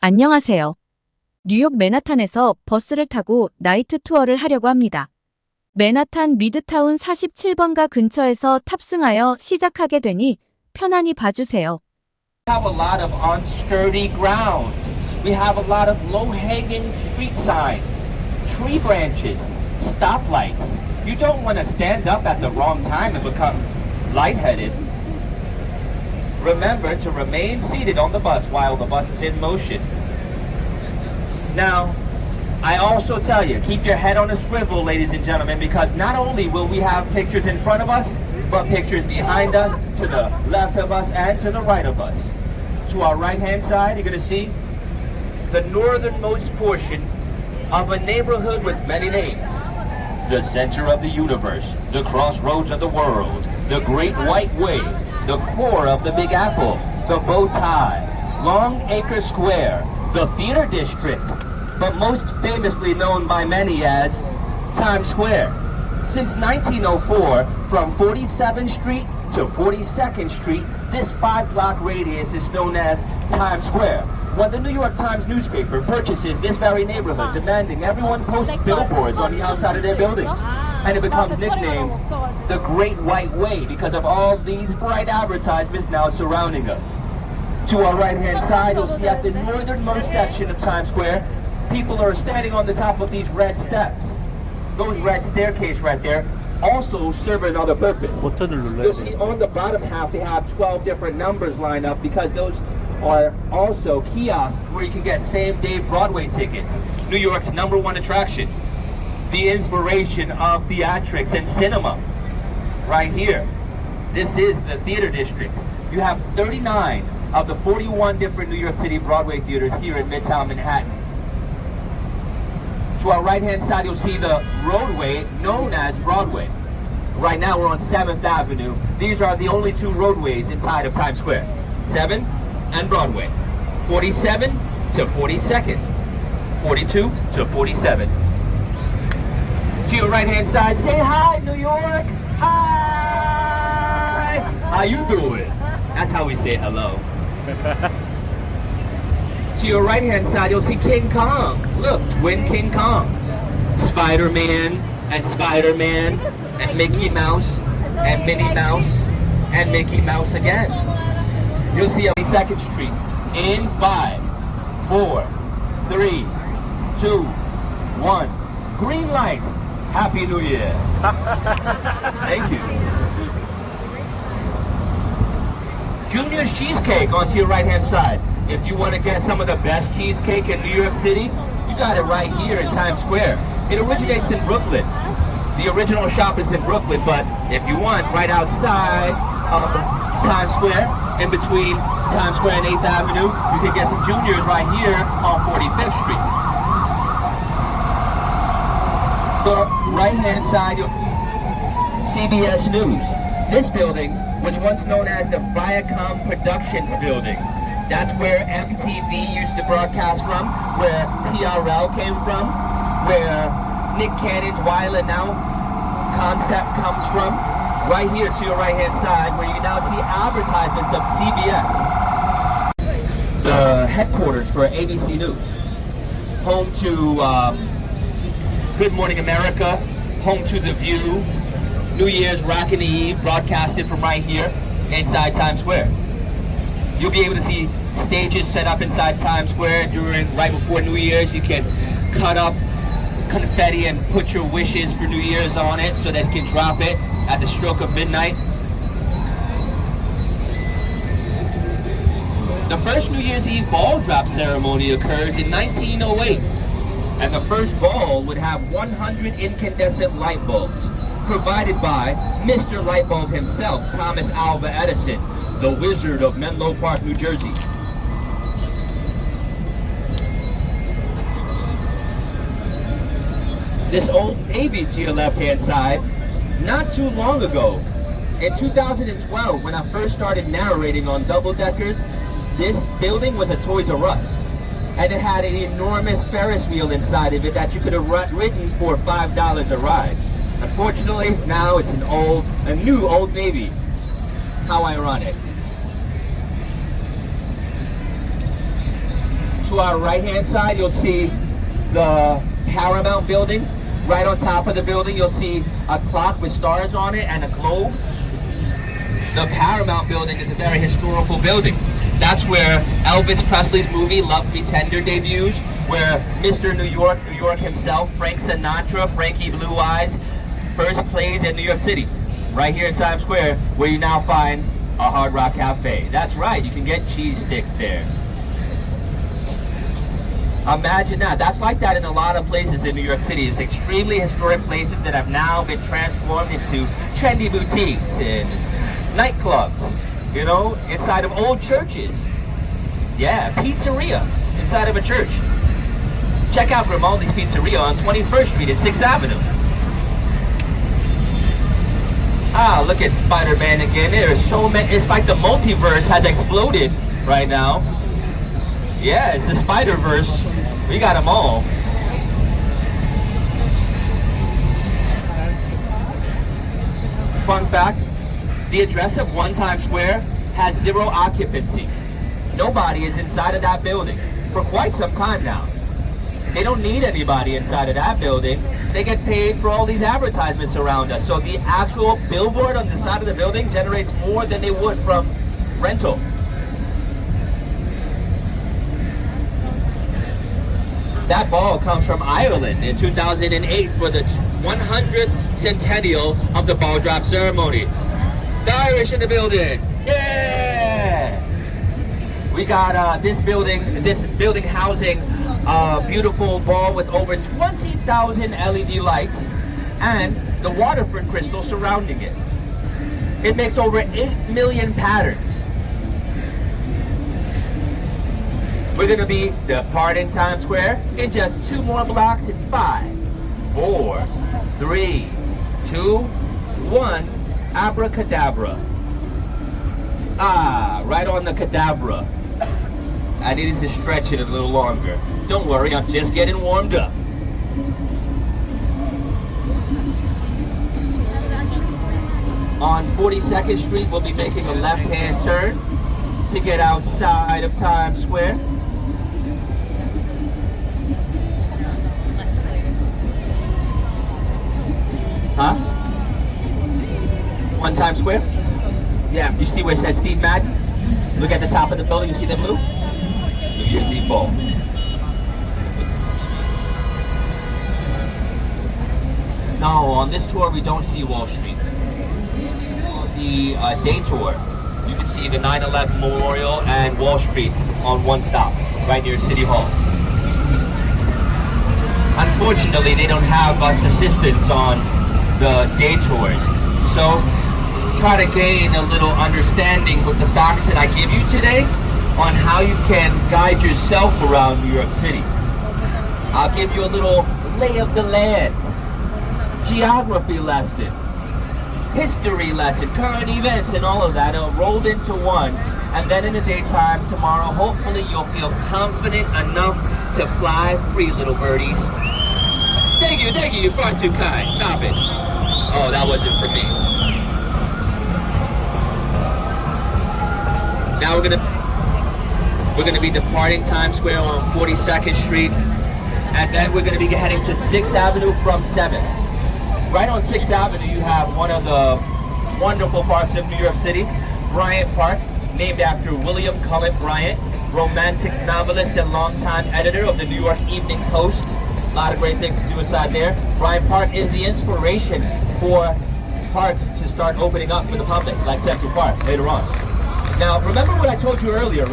안녕하세요. 뉴욕 맨하탄에서 버스를 타고 나이트 투어를 하려고 합니다. 맨하탄 미드타운 47번가 근처에서 탑승하여 시작하게 되니 편안히 봐주세요. We have a lot of unsturdy ground. We have a lot of low-hanging street signs, tree branches, stoplights. You don't want to stand up at the wrong time and become lightheaded. Remember to remain seated on the bus while the bus is in motion. Now, I also tell you, keep your head on a swivel, ladies and gentlemen, because not only will we have pictures in front of us, but pictures behind us, to the left of us, and to the right of us. To our right-hand side, you're going to see the northernmost portion of a neighborhood with many names. The center of the universe, the crossroads of the world, the Great White Way, the core of the Big Apple, the Bow Tie, Long Acre Square, the Theater District, but most famously known by many as Times Square. Since 1904, from 47th Street to 42nd Street, this 5-block radius is known as Times Square. When the New York Times newspaper purchases this very neighborhood, demanding everyone post billboards on the outside of their buildings, and it becomes nicknamed the Great White Way because of all these bright advertisements now surrounding us. To our right-hand side, you'll see at the northernmost section of Times Square, people are standing on the top of these red steps. Those red staircase right there also serve another purpose. You'll see on the bottom half they have 12 different numbers lined up because those are also kiosks where you can get same-day Broadway tickets. New York's #1 attraction. The inspiration of theatrics and cinema. Right here. This is the Theater District. You have 39 of the 41 different New York City Broadway theaters here in Midtown Manhattan. To our right-hand side, you'll see the roadway known as Broadway. Right now, we're on 7th Avenue. These are the only two roadways inside of Times Square. 7th and Broadway. 47 to 42nd. 42 to 47. To your right-hand side, say hi, New York! Hi! How you doing? That's how we say hello. To your right-hand side, you'll see King Kong. Look, twin King Kongs. Spider-Man and Spider-Man and Mickey Mouse and Minnie Mouse and Mickey Mouse again. You'll see 82nd Street in 5, 4, 3, 2, 1. Green light. Happy New Year. Thank you. Junior's Cheesecake onto your right-hand side. If you want to get some of the best cheesecake in New York City, you got it right here in Times Square. It originates in Brooklyn. The original shop is in Brooklyn, but if you want, right outside of Times Square, in between Times Square and 8th Avenue, you can get some Juniors right here on 45th Street. The right-hand side, CBS News. This building was once known as the Viacom Productions Building. That's where MTV used to broadcast from, where TRL came from, where Nick Cannon's Wild 'N Out concept comes from. Right here to your right-hand side, where you can now see advertisements of CBS. The headquarters for ABC News. Home to Good Morning America, home to The View, New Year's Rockin' Eve, broadcasted from right here inside Times Square. You'll be able to see stages set up inside Times Square right before New Year's. You can cut up confetti and put your wishes for New Year's on it so that you can drop it at the stroke of midnight. The first New Year's Eve ball drop ceremony occurs in 1908, and the first ball would have 100 incandescent light bulbs, provided by Mr. Lightbulb himself, Thomas Alva Edison, the Wizard of Menlo Park, New Jersey. This Old Navy to your left-hand side, not too long ago, in 2012, when I first started narrating on double-deckers, this building was a Toys R Us, and it had an enormous Ferris wheel inside of it that you could have ridden for $5 a ride. Unfortunately, now it's a new Old Navy. How ironic. to our right-hand side, you'll see the Paramount building. Right on top of the building, you'll see a clock with stars on it and a globe. The Paramount building is a very historical building. That's where Elvis Presley's movie Love Me Tender debuts, where Mr. New York himself, Frank Sinatra, Frankie Blue Eyes, first plays in New York City. Right here in Times Square, where you now find a Hard Rock Cafe. That's right, you can get cheese sticks there. Imagine that. That's like that in a lot of places in New York City. It's extremely historic places that have now been transformed into trendy boutiques and nightclubs, you know, inside of old churches. Yeah, pizzeria inside of a church. Check out Grimaldi's Pizzeria on 21st Street at 6th Avenue. Ah, look at Spider-Man again. There's so many. It's like the multiverse has exploded right now. Yeah, it's the Spider-Verse. We got them all. Fun fact, the address of 1 Times Square has 0 occupancy. Nobody is inside of that building for quite some time now. They don't need anybody inside of that building. They get paid for all these advertisements around us. So the actual billboard on the side of the building generates more than they would from rental. That ball comes from Ireland in 2008 for the 100th centennial of the ball drop ceremony. The Irish in the building. Yeah! We got this building housing a beautiful ball with over 20,000 LED lights and the Waterford crystal surrounding it. It makes over 8 million patterns. We're going to be departing Times Square in just 2 more blocks in 5, 4, 3, 2, 1. Abracadabra. Ah, right on the cadabra. I needed to stretch it a little longer. Don't worry, I'm just getting warmed up. On 42nd Street, we'll be making a left-hand turn to get outside of Times Square. Huh? 1 Times Square? Yeah, you see where it says Steve Madden? Look at the top of the building, you see the blue? New Year's Eve ball. No, on this tour we don't see Wall Street. On the day tour, you can see the 9/11 Memorial and Wall Street on one stop, right near City Hall. Unfortunately, they don't have us assistants on the day tours. So try to gain a little understanding with the facts that I give you today on how you can guide yourself around New York City. I'll give you a little lay of the land, geography lesson, history lesson, current events, and all of that. It'll roll into one. And then in the daytime tomorrow, hopefully you'll feel confident enough to fly free, little birdies. Thank you, you're far too kind. Stop it. Oh, that wasn't for me. Now we're gonna be departing Times Square on 42nd Street, and then we're gonna be heading to 6th Avenue from 7th. Right on 6th Avenue, you have one of the wonderful parts of New York City, Bryant Park, named after William Cullen Bryant, romantic novelist and longtime editor of the New York Evening Post. A lot of great things to do inside there. Bryant Park is the inspiration for parks to start opening up for the public, like Central Park later on. Now, remember what I told you earlier,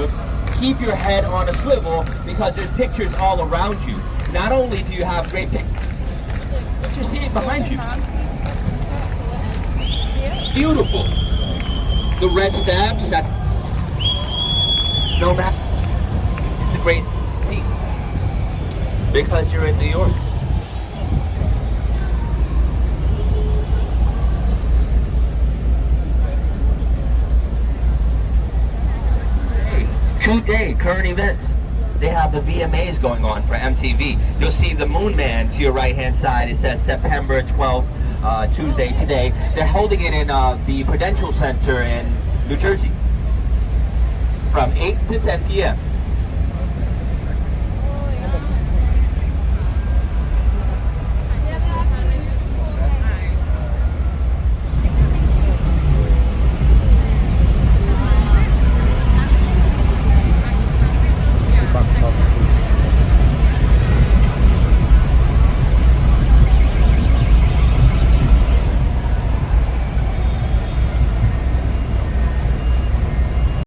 keep your head on a swivel because there's pictures all around you. Not only do you have great pictures, but you're seeing behind you. Beautiful. The red stabs, no matter, it's a great scene because you're in New York. Today, current events. They have the VMAs going on for MTV. You'll see the Moon Man to your right-hand side. It says September 12th, Tuesday, today. They're holding it in the Prudential Center in New Jersey from 8 to 10 p.m.